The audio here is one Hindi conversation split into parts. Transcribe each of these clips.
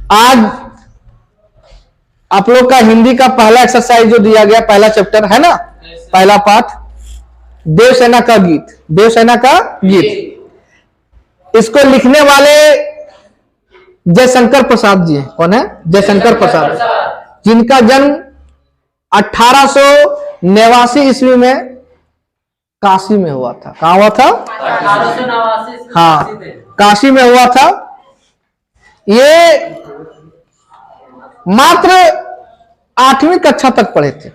आज आप लोग का हिंदी का पहला एक्सरसाइज जो दिया गया, पहला चैप्टर है ना, पहला पाठ देवसेना का गीत, देवसेना का गीत। इसको लिखने वाले जयशंकर प्रसाद जी हैं। कौन है? जयशंकर प्रसाद, जिनका जन्म 1889 ईस्वी में काशी में हुआ था। कहां हुआ था? 1889। हाँ, काशी में हुआ था। ये मात्र 8वीं कक्षा तक पढ़े थे।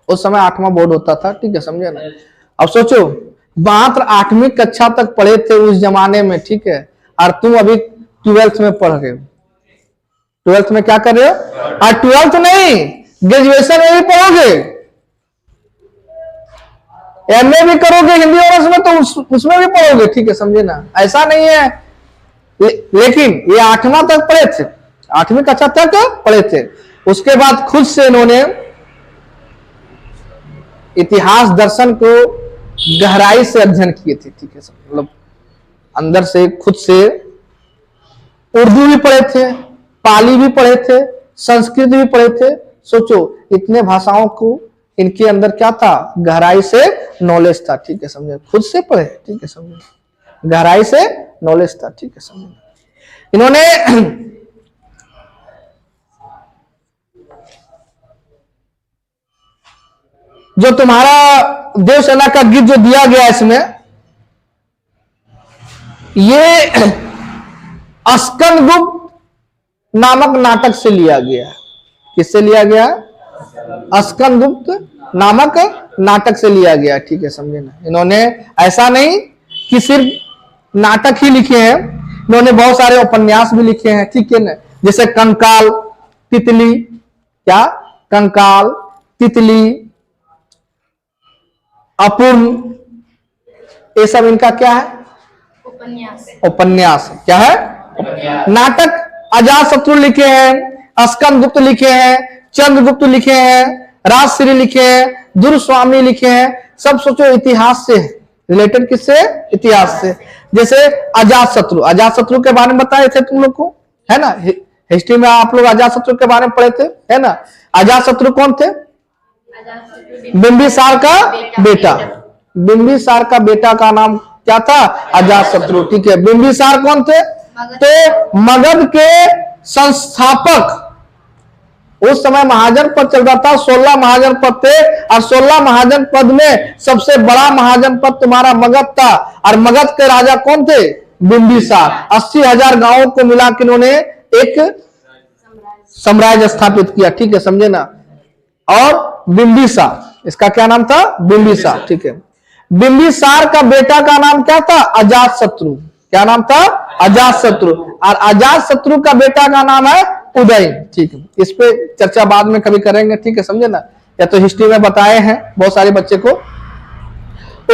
उस समय 8वां बोर्ड होता था, ठीक है, समझे ना। अब सोचो, मात्र 8वीं कक्षा तक पढ़े थे उस जमाने में, ठीक है, और तुम अभी 12th में पढ़ रहे हो। 12th में क्या कर रहे हो? और 12th नहीं, ग्रेजुएशन में भी पढ़ोगे, एमए भी करोगे हिंदी ऑनर्स में, तो उसमें भी पढ़ोगे, ठीक है, समझे ना। ऐसा नहीं है। लेकिन ये 8वां तक पढ़े थे, 8वीं कक्षा तक पढ़े थे। उसके बाद खुद से इन्होंने इतिहास दर्शन को गहराई से अध्ययन किए थे, ठीक है, मतलब अंदर से खुद से। उर्दू भी पढ़े थे, पाली भी पढ़े थे, संस्कृत भी पढ़े थे। सोचो, इतने भाषाओं को इनके अंदर क्या था? गहराई से नॉलेज था, ठीक है, समझे। खुद से पढ़े, ठीक है, समझे, गहराई से नॉलेज था, ठीक है, समझे। इन्होंने जो तुम्हारा देवसेना का गीत जो दिया गया इसमें, ये स्कंदगुप्त नामक नाटक से लिया गया। किससे लिया गया? स्कंदगुप्त नामक नाटक से लिया गया, ठीक है, समझे ना। इन्होंने ऐसा नहीं कि सिर्फ नाटक ही लिखे हैं, इन्होंने बहुत सारे उपन्यास भी लिखे हैं, ठीक है ना। जैसे कंकाल, तितली, क्या? कंकाल, तितली, अपूर्ण, ये सब इनका क्या है? उपन्यास। उपन्यास क्या है? नाटक अजातशत्रु लिखे हैं, स्कंदगुप्त लिखे हैं, चंद्रगुप्त लिखे हैं, राजश्री लिखे हैं, दुर्स्वामी लिखे हैं। सब सोचो इतिहास से रिलेटेड, किससे? इतिहास से। जैसे अजातशत्रु, अजातशत्रु के बारे में बताए थे तुम लोग को, है ना। हिस्ट्री में आप लोग अजातशत्रु के बारे में पढ़े थे, है ना। अजातशत्रु कौन थे? बिंबिसार का बेटा। बिंबिसार का बेटा का नाम क्या था? अजातशत्रु, ठीक है। बिंबिसार कौन थे? तो मगध के संस्थापक। उस समय महाजन पद चल रहा था, 16 महाजन पद थे, और 16 महाजन पद में सबसे बड़ा महाजन पद तुम्हारा मगध था। और मगध के राजा कौन थे? बिंबिसार। 80,000 गांवों को मिला के इन्होंने एक साम्राज्य स्थापित किया, ठीक है, समझे ना। और बिंबिसार, इसका क्या नाम था? बिंबिसार, ठीक है। बिंबिसार का बेटा का नाम क्या था? अजातशत्रु। क्या नाम था? अजातशत्रु। और अजातशत्रु का बेटा का नाम है उदयन, ठीक है। इस पे चर्चा बाद में कभी करेंगे, ठीक है, समझे ना। या तो हिस्ट्री में बताए हैं बहुत सारे बच्चे को।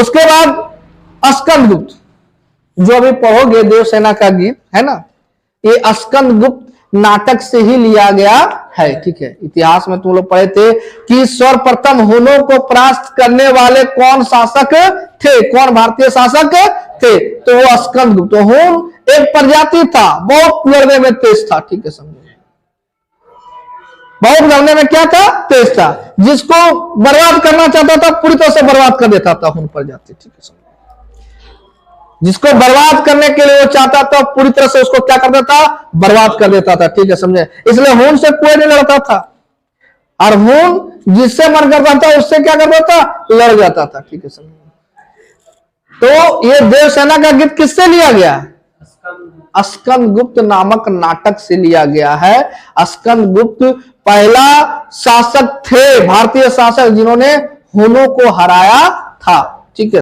उसके बाद स्कंदगुप्त, जो अभी पढ़ोगे देवसेना का गीत, है ना, ये स्कंदगुप्त नाटक से ही लिया गया है, ठीक है। इतिहास में तुम लोग पढ़े थे कि सर्वप्रथम हुनों को परास्त करने वाले कौन शासक थे? कौन भारतीय शासक थे? तो वो स्कंदगुप्त। हुन एक प्रजाति था, बहुत लड़ने में तेज था, ठीक है, समझे। बहुत लड़ने में क्या था? तेज था। जिसको बर्बाद करना चाहता था पूरी तरह से बर्बाद कर देता था हुन प्रजाति, ठीक है, समझे। जिसको बर्बाद करने के लिए वो चाहता था पूरी तरह से उसको क्या कर देता? बर्बाद कर देता था, ठीक है, समझे। इसलिए हुन से कोई नहीं लड़ता था, और हुन जिससे मन करता था उससे क्या करता था? लड़ जाता था, ठीक है, समझे। तो ये देवसेना का गीत किससे लिया गया? स्कंदगुप्त नामक नाटक से लिया गया है। स्कंदगुप्त पहला शासक थे, भारतीय शासक, जिन्होंने हुनों को हराया था।